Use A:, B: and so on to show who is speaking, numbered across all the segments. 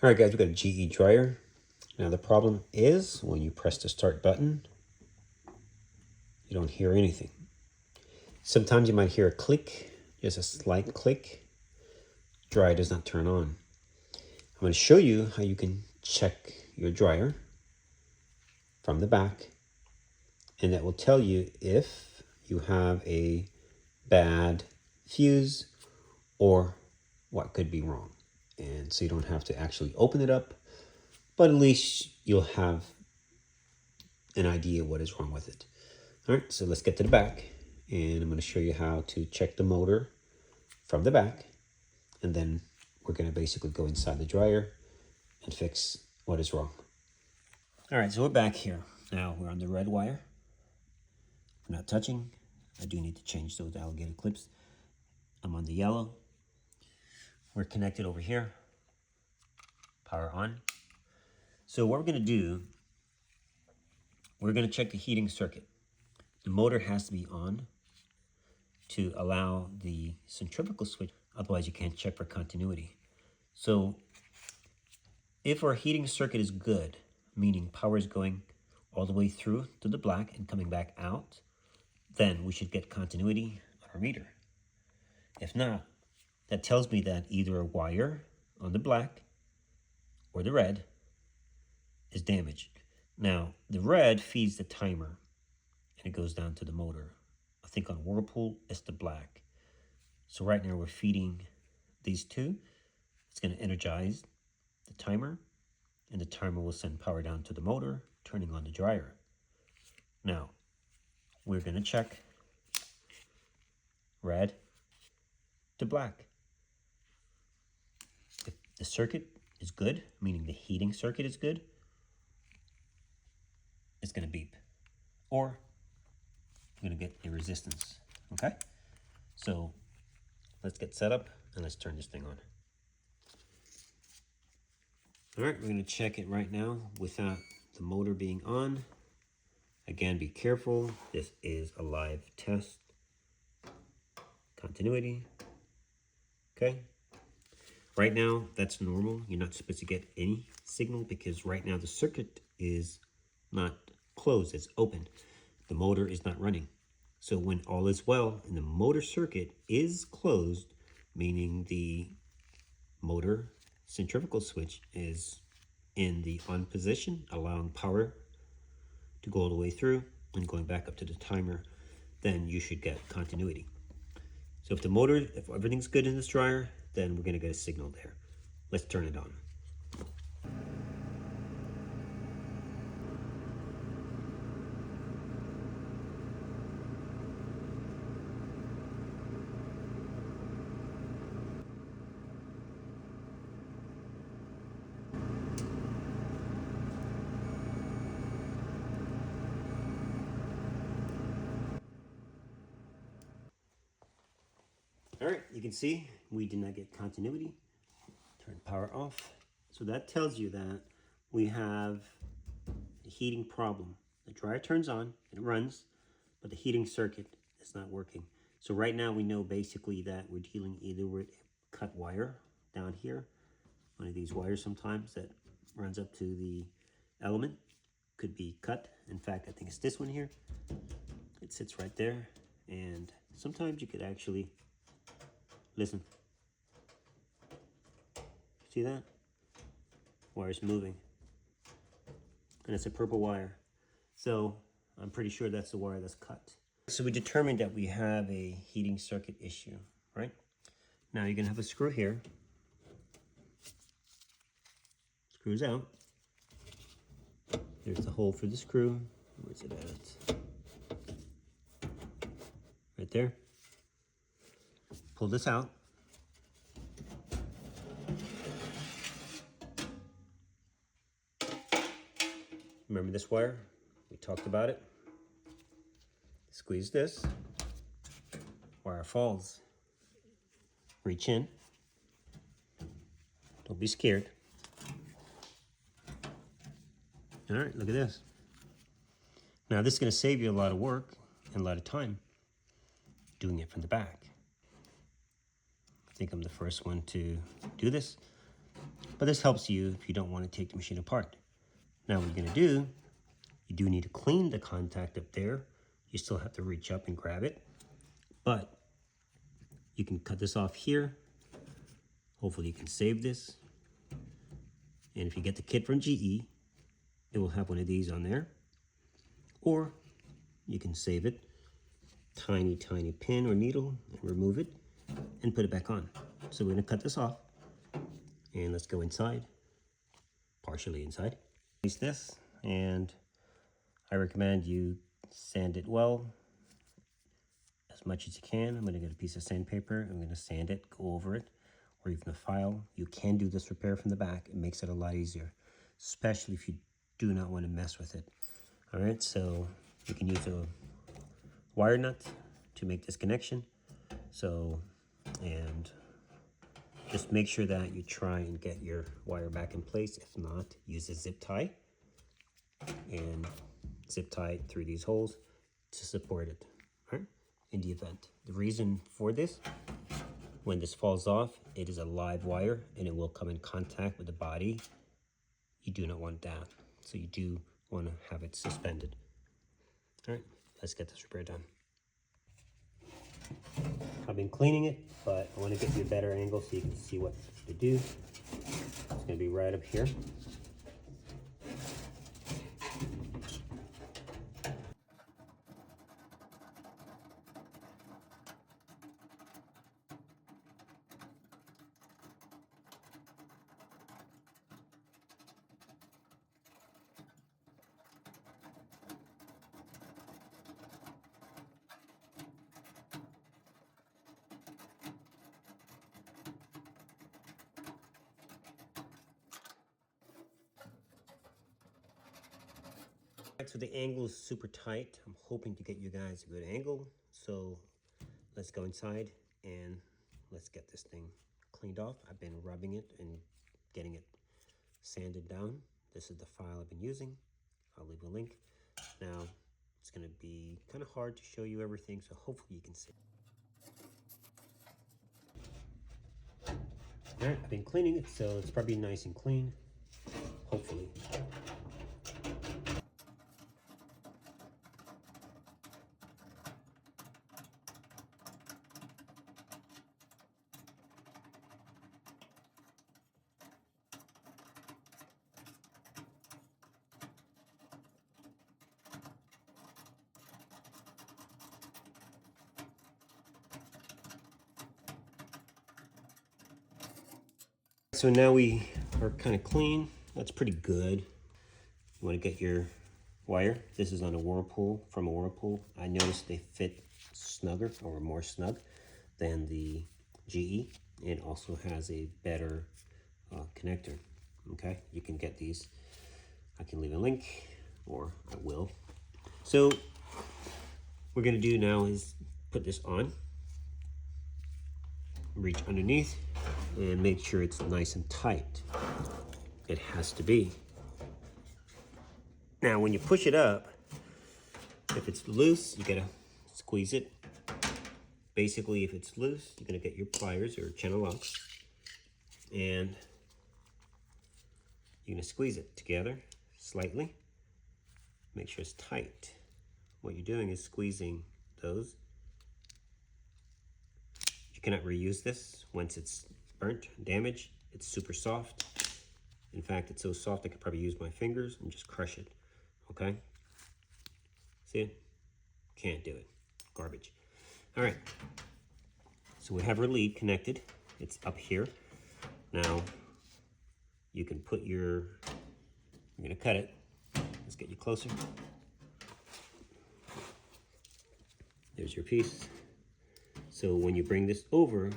A: All right, guys, we got a GE dryer. Now the problem is when you press the start button, you don't hear anything. Sometimes you might hear a click, just a slight click. Dryer does not turn on. I'm going to show you how you can check your dryer from the back, and that will tell you if you have a bad fuse or what could be wrong. And so you don't have to actually open it up, but at least you'll have an idea what is wrong with it. All right, so let's get to the back, and I'm going to show you how to check the motor from the back, and then we're going to basically go inside the dryer and fix what is wrong. All right, so we're back here. Now we're on the red wire. We're not touching. I do need to change those alligator clips. I'm on the yellow. We're connected over here. Power on. So what we're going to do, we're going to check the heating circuit. The motor has to be on to allow the centrifugal switch, otherwise you can't check for continuity. So if our heating circuit is good, meaning power is going all the way through to the black and coming back out, then we should get continuity on our meter. If not, that tells me that either a wire on the black or the red is damaged. Now, the red feeds the timer and it goes down to the motor. I think on Whirlpool, it's the black. So right now we're feeding these two. It's going to energize the timer, and the timer will send power down to the motor, turning on the dryer. Now, we're going to check red to black. If the circuit is good, meaning the heating circuit is good, it's going to beep. Or you're going to get a resistance, okay? So let's get set up and let's turn this thing on. All right, we're going to check it right now without the motor being on. Again, be careful. This is a live test. Continuity. Okay. Right now, that's normal. You're not supposed to get any signal because right now the circuit is not closed. It's open. The motor is not running. So when all is well and the motor circuit is closed, meaning the motor centrifugal switch is in the on position, allowing power to go all the way through and going back up to the timer, then you should get continuity. So if everything's good in this dryer, then we're going to get a signal there. Let's turn it on. All right, you can see we did not get continuity. Turn power off. So that tells you that we have a heating problem. The dryer turns on, it runs, but the heating circuit is not working. So right now we know basically that we're dealing either with a cut wire down here, one of these wires sometimes that runs up to the element, could be cut. In fact, I think it's this one here. It sits right there, and sometimes you could actually listen. See that? Wire's moving. And it's a purple wire. So I'm pretty sure that's the wire that's cut. So we determined that we have a heating circuit issue, right? Now you're gonna have a screw here. Screws out. There's the hole for the screw. Where's it at? Right there. Pull this out. Remember this wire? We talked about it. Squeeze this. Wire falls. Reach in. Don't be scared. All right, look at this. Now this is going to save you a lot of work and a lot of time doing it from the back. I think I'm the first one to do this, But this helps you if you don't want to take the machine apart. Now what you're going to do, you do need to clean the contact up there. You still have to reach up and grab it. But you can cut this off here. Hopefully you can save this. And if you get the kit from GE, it will have one of these on there. Or you can save it, tiny, tiny pin or needle, and remove it and put it back on. So we're gonna cut this off and let's go inside, partially inside. Release this, and I recommend you sand it well, as much as you can. I'm gonna get a piece of sandpaper, I'm gonna sand it, go over it, or even a file. You can do this repair from the back. It makes it a lot easier, especially if you do not want to mess with it. All right, so you can use a wire nut to make this connection. So, and just make sure that you try and get your wire back in place. If not, use a zip tie and zip tie it through these holes to support it, all right, in the event. The reason for this, when this falls off, it is a live wire and it will come in contact with the body. You do not want that. So you do want to have it suspended. All right, let's get this repair done. I've been cleaning it, but I want to get you a better angle so you can see what to do. It's going to be right up here. So the angle is super tight. I'm hoping to get you guys a good angle. So let's go inside and let's get this thing cleaned off. I've been rubbing it and getting it sanded down. This is the file I've been using. I'll leave a link. Now it's gonna be kind of hard to show you everything, so hopefully you can see. All right, I've been cleaning it, so it's probably nice and clean, hopefully. So now we are kind of clean. That's pretty good. You want to get your wire. This is on a Whirlpool, from a Whirlpool. I noticed they fit snugger or more snug than the GE. It also has a better connector. Okay, you can get these. I can leave a link, or I will. So what we're gonna do now is put this on, reach underneath, and make sure it's nice and tight. It has to be. Now when you push it up, if it's loose, you gotta squeeze it. Basically, if it's loose, you're gonna get your pliers or channel locks, and you're gonna squeeze it together slightly. Make sure it's tight. What you're doing is squeezing those. You cannot reuse this once it's burnt, damaged. It's super soft. In fact, it's so soft I could probably use my fingers and just crush it. Okay? See it? Can't do it. Garbage. All right. So we have our lead connected. It's up here. Now, you can put your, I'm gonna cut it. Let's get you closer. There's your piece. So when you bring this over,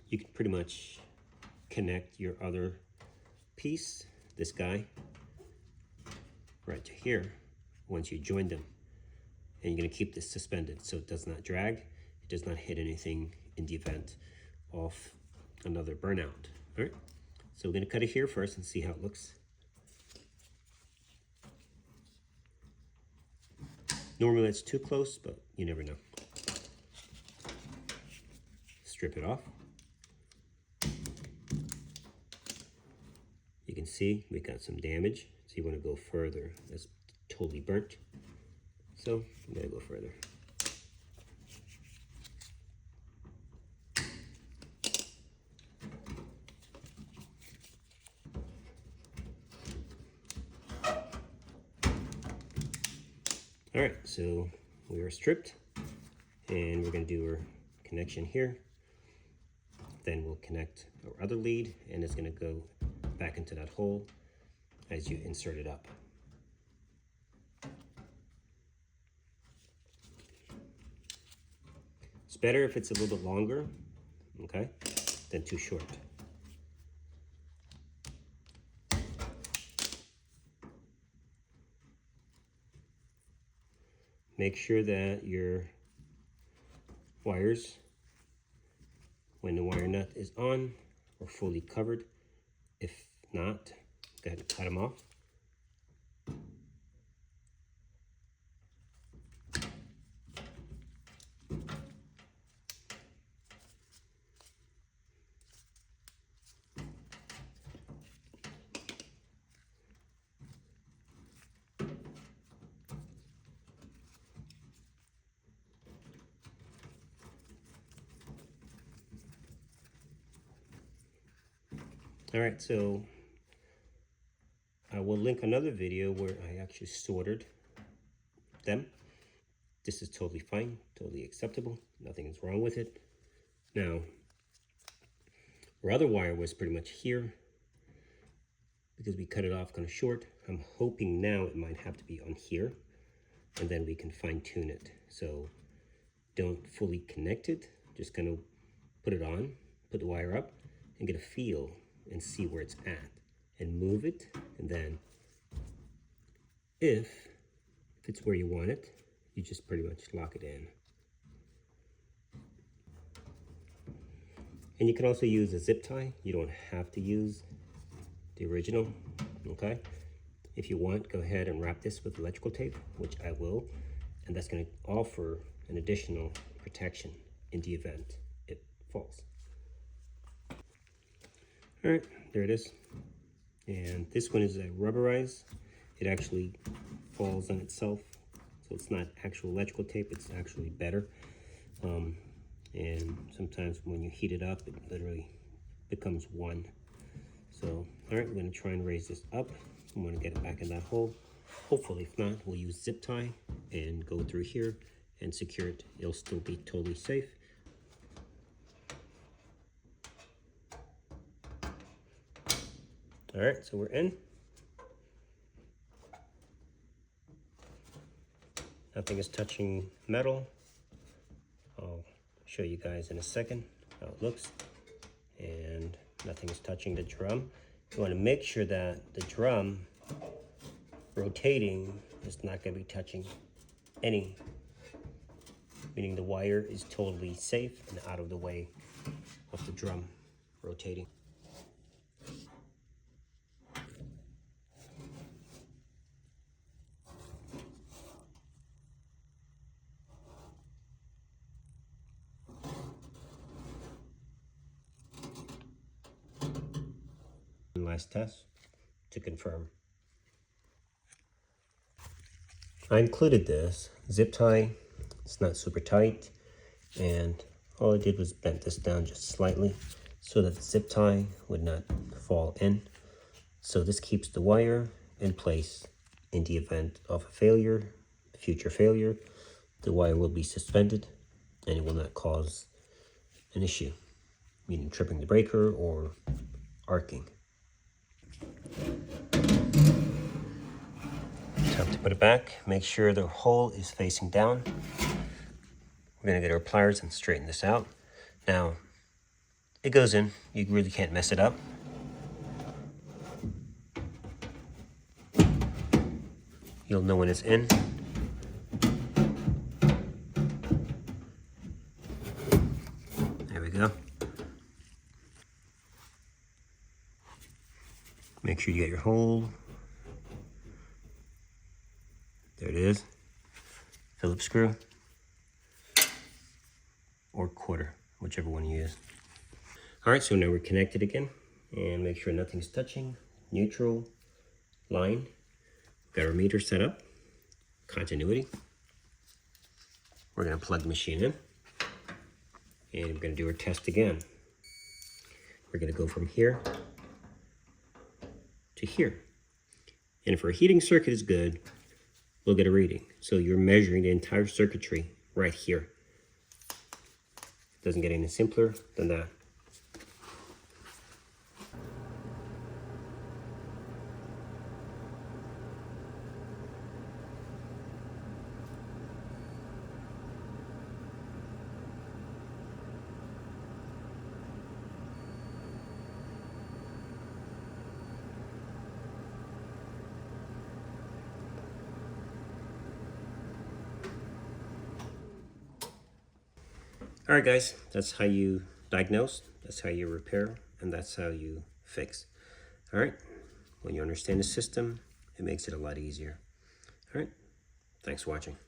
A: you can pretty much connect your other piece, this guy, right to here, once you join them. And you're gonna keep this suspended so it does not drag, it does not hit anything in the event of another burnout. All right, so we're gonna cut it here first and see how it looks. Normally it's too close, but you never know. Strip it off. You can see we got some damage, so you want to go further. That's totally burnt, so I'm gonna go further. All right, so we are stripped, and we're going to do our connection here. Then we'll connect our other lead, and it's going to go back into that hole as you insert it up. It's better if it's a little bit longer, okay, than too short. Make sure that your wires, when the wire nut is on, are fully covered. If not, go ahead and cut them off. All right, so I will link another video where I actually soldered them. This is totally fine, totally acceptable. Nothing is wrong with it. Now, our other wire was pretty much here because we cut it off kind of short. I'm hoping now it might have to be on here, and then we can fine tune it. So don't fully connect it, just kind of put it on, put the wire up, and get a feel and see where it's at, and move it. And then if it's where you want it, you just pretty much lock it in. And you can also use a zip tie. You don't have to use the original, okay? If you want, go ahead and wrap this with electrical tape, which I will, and that's going to offer an additional protection in the event it falls. All right, there it is. And this one is a rubberized. It actually falls on itself, so it's not actual electrical tape, it's actually better. And sometimes when you heat it up, it literally becomes one. So, all right, we're gonna try and raise this up. I'm gonna get it back in that hole. Hopefully, if not, we'll use zip tie and go through here and secure it. It'll still be totally safe. All right, so we're in. Nothing is touching metal. I'll show you guys in a second how it looks. And nothing is touching the drum. You want to make sure that the drum rotating is not going to be touching any, meaning the wire is totally safe and out of the way of the drum rotating. Last test to confirm. I included this zip tie. It's not super tight, and all I did was bent this down just slightly so that the zip tie would not fall in. So this keeps the wire in place in the event of a failure, future failure. The wire will be suspended and it will not cause an issue, meaning tripping the breaker or arcing. Time to put it back. Make sure the hole is facing down. We're going to get our pliers and straighten this out. Now, it goes in. You really can't mess it up. You'll know when it's in. There we go. Make sure you get your hole. There it is. Phillips screw or quarter, whichever one you use. All right, so now we're connected again, and make sure nothing's touching. neutral, line. Got our meter set up, continuity. We're gonna plug the machine in, and we're gonna do our test again. We're gonna go from here to here. And if our heating circuit is good, we'll get a reading. So you're measuring the entire circuitry right here. Doesn't get any simpler than that. All right, guys, that's how you diagnose, that's how you repair, and that's how you fix. All right, when you understand the system, it makes it a lot easier. All right, thanks for watching.